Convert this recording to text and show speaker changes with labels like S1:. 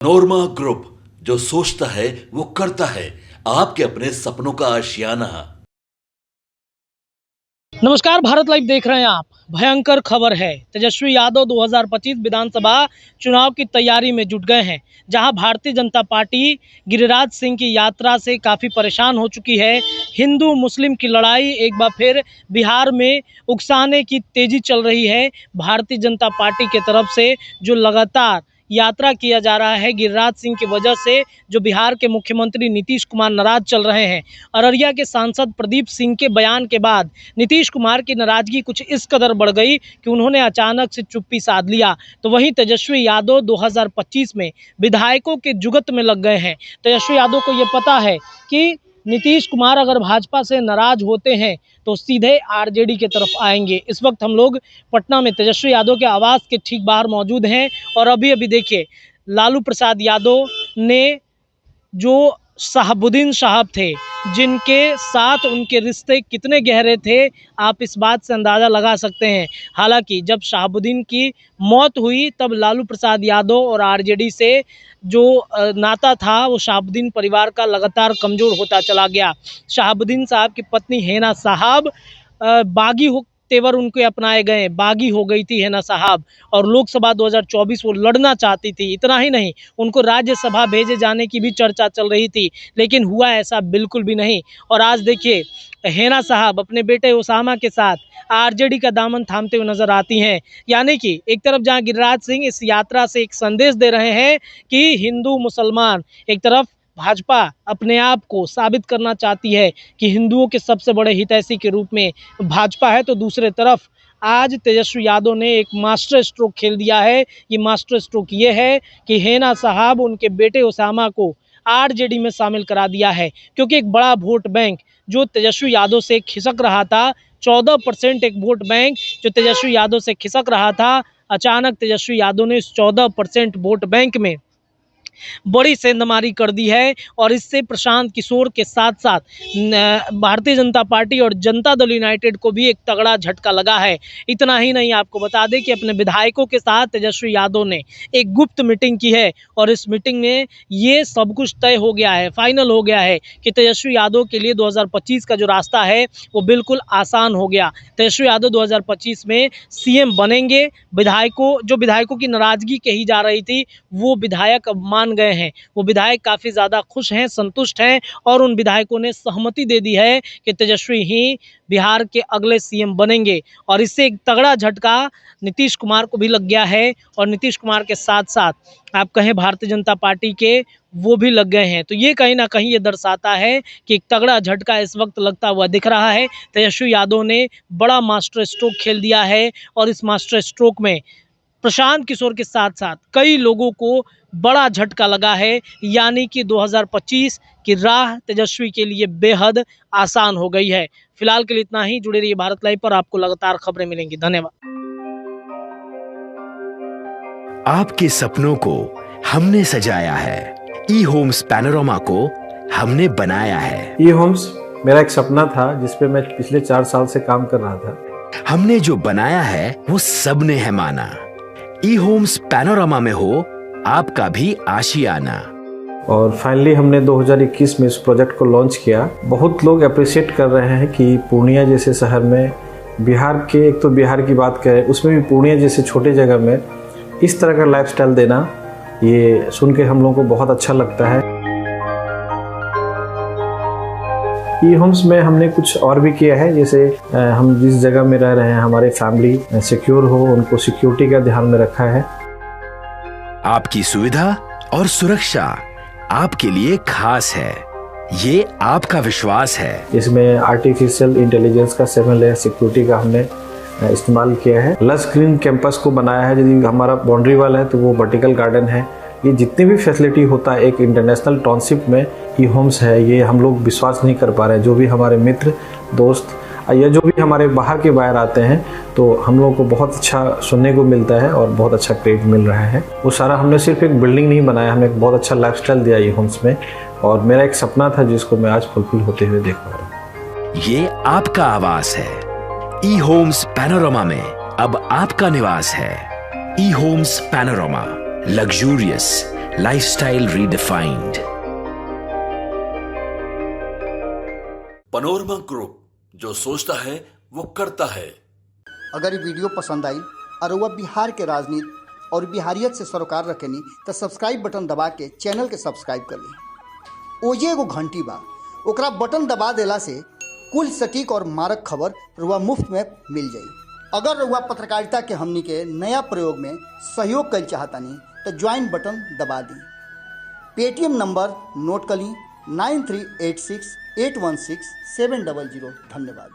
S1: नोरमा group, जो सोचता है वो करता है। आपके अपने सपनों का आशियाना।
S2: नमस्कार, भारत लाइव देख रहे हैं आप। भयंकर खबर है, तेजस्वी यादव 2025 विधानसभा चुनाव की तैयारी में जुट गए हैं। जहां भारतीय जनता पार्टी गिरिराज सिंह की यात्रा से काफ़ी परेशान हो चुकी है। हिंदू मुस्लिम की लड़ाई एक बार फिर बिहार में उकसाने की तेज़ी चल रही है। भारतीय जनता पार्टी की तरफ से जो लगातार यात्रा किया जा रहा है गिरिराज सिंह की वजह से, जो बिहार के मुख्यमंत्री नीतीश कुमार नाराज चल रहे हैं। अररिया के सांसद प्रदीप सिंह के बयान के बाद नीतीश कुमार की नाराजगी कुछ इस कदर बढ़ गई कि उन्होंने अचानक से चुप्पी साध लिया। तो वहीं तेजस्वी यादव 2025 में विधायकों के जुगत में लग गए हैं। तेजस्वी यादव को ये पता है कि नीतीश कुमार अगर भाजपा से नाराज होते हैं तो सीधे आरजेडी की तरफ आएंगे। इस वक्त हम लोग पटना में तेजस्वी यादव के आवास के ठीक बाहर मौजूद हैं और अभी देखिए, लालू प्रसाद यादव ने जो शहाबुद्दीन साहब थे, जिनके साथ उनके रिश्ते कितने गहरे थे, आप इस बात से अंदाज़ा लगा सकते हैं। हालांकि जब शहाबुद्दीन की मौत हुई तब लालू प्रसाद यादव और आरजेडी से जो नाता था वो शहाबुद्दीन परिवार का लगातार कमज़ोर होता चला गया। शहाबुद्दीन साहब की पत्नी हेना साहब बागी हो तेवर उनके अपनाए गए, बागी हो गई थी हेना साहब, और लोकसभा 2024 वो लड़ना चाहती थी। इतना ही नहीं, उनको राज्यसभा भेजे जाने की भी चर्चा चल रही थी, लेकिन हुआ ऐसा बिल्कुल भी नहीं। और आज देखिए, हेना साहब अपने बेटे उसामा के साथ आरजेडी का दामन थामते हुए नजर आती हैं। यानी कि एक तरफ जहां गिरिराज सिंह इस यात्रा से एक संदेश दे रहे हैं कि हिंदू मुसलमान, एक तरफ भाजपा अपने आप को साबित करना चाहती है कि हिंदुओं के सबसे बड़े हितैषी के रूप में भाजपा है, तो दूसरे तरफ आज तेजस्वी यादव ने एक मास्टर स्ट्रोक खेल दिया है। ये मास्टर स्ट्रोक ये है कि हेना साहब उनके बेटे उसामा को आरजेडी में शामिल करा दिया है, क्योंकि एक बड़ा वोट बैंक जो तेजस्वी यादव से खिसक रहा था, 14% एक वोट बैंक जो तेजस्वी यादव से खिसक रहा था, अचानक तेजस्वी यादव ने इस 14% वोट बैंक में बड़ी सेंधमारी कर दी है। और इससे प्रशांत किशोर के साथ साथ भारतीय जनता पार्टी और जनता दल यूनाइटेड को भी एक तगड़ा झटका लगा है। इतना ही नहीं, आपको बता दें कि अपने विधायकों के साथ तेजस्वी यादव ने एक गुप्त मीटिंग की है और इस मीटिंग में ये सब कुछ तय हो गया है, फाइनल हो गया है कि तेजस्वी यादव के लिए 2025 का जो रास्ता है वो बिल्कुल आसान हो गया। तेजस्वी यादव 2025 में सीएम बनेंगे। विधायकों की नाराजगी कही जा रही थी, वो विधायक अब मान गए हैं। वो विधायक काफ़ी ज़्यादा खुश हैं, संतुष्ट हैं और उन विधायकों ने सहमति दे दी है कि तेजस्वी ही बिहार के अगले सीएम बनेंगे। और इससे एक तगड़ा झटका नीतीश कुमार को भी लग गया है और नीतीश कुमार के साथ साथ आप कहें भारतीय जनता पार्टी के वो भी लग गए हैं। तो ये कहीं ना कहीं ये दर्शाता है कि एक तगड़ा झटका इस वक्त लगता हुआ दिख रहा है। तेजस्वी यादव ने बड़ा मास्टर स्ट्रोक खेल दिया है और इस मास्टर स्ट्रोक में प्रशांत किशोर के साथ साथ कई लोगों को बड़ा झटका लगा है। यानी कि 2025 की राह तेजस्वी के लिए बेहद आसान हो गई है। फिलहाल के लिए इतना ही। जुड़े रहिए भारत लाइव पर, आपको लगातार खबरें मिलेंगी। धन्यवाद।
S3: आपके सपनों को हमने सजाया है, ई होम्स पैनोरमा को हमने बनाया है।
S4: ई होम्स मेरा एक सपना था जिस पे मैं पिछले 4 साल से काम कर रहा था।
S3: हमने जो बनाया है वो सबने है माना। ई होम्स पैनोरमा में हो आपका भी आशियाना।
S4: और फाइनली हमने 2021 में इस प्रोजेक्ट को लॉन्च किया। बहुत लोग अप्रिशिएट कर रहे हैं कि पूर्णिया जैसे शहर में, बिहार के, एक तो बिहार की बात करें उसमें भी पूर्णिया जैसे छोटे जगह में इस तरह का लाइफस्टाइल देना, ये सुन के हम लोगों को बहुत अच्छा लगता है। ई होम्स में हमने कुछ और भी किया है, जैसे हम जिस जगह में रह रहे हैं हमारे फैमिली सिक्योर हो, उनको सिक्योरिटी का ध्यान में रखा है।
S3: आपकी सुविधा और सुरक्षा आपके लिए खास है, ये आपका विश्वास है।
S4: इसमें आर्टिफिशियल इंटेलिजेंस का 7 लेयर सिक्योरिटी का हमने इस्तेमाल किया है। लस ग्रीन कैंपस को बनाया है। यदि हमारा बाउंड्री वाल है तो वो वर्टिकल गार्डन है। ये जितनी भी फैसिलिटी होता है एक इंटरनेशनल टाउनशिप में ई होम्स है, ये हम लोग विश्वास नहीं कर पा रहे हैं। जो भी हमारे मित्र दोस्त या जो भी हमारे बाहर के बाहर आते हैं तो हम लोगों को बहुत अच्छा सुनने को मिलता है और बहुत अच्छा क्रेडिट मिल रहा है। वो सारा हमने सिर्फ एक बिल्डिंग नहीं बनाया, हमने एक बहुत अच्छा लाइफस्टाइल दिया ई होम्स में, और मेरा एक सपना था जिसको मैं आज फुलफिल होते हुए देख पा रहा हूँ।
S3: ये आपका आवास है। ई होम्स पैनोरमा में अब आपका निवास है। E homes panorama, luxurious, lifestyle redefined.
S1: Panorama group, जो सोचता है वो करता है।
S5: अगर ये वीडियो पसंद आई और वह बिहार के राजनीति और बिहारियत से सरोकार रखेनी तो सब्सक्राइब बटन दबा के चैनल के सब्सक्राइब कर ली। ओजे एगो घंटी बा, ओकरा बटन दबा देला से कुल सटीक और मारक खबर रुआ मुफ्त में मिल जाई। अगर रुआ पत्रकारिता के हमनी के नया प्रयोग में सहयोग कर चाहतानी तो ज्वाइन बटन दबा दी। पेटीएम नंबर नोट कर ली 9386816700। धन्यवाद।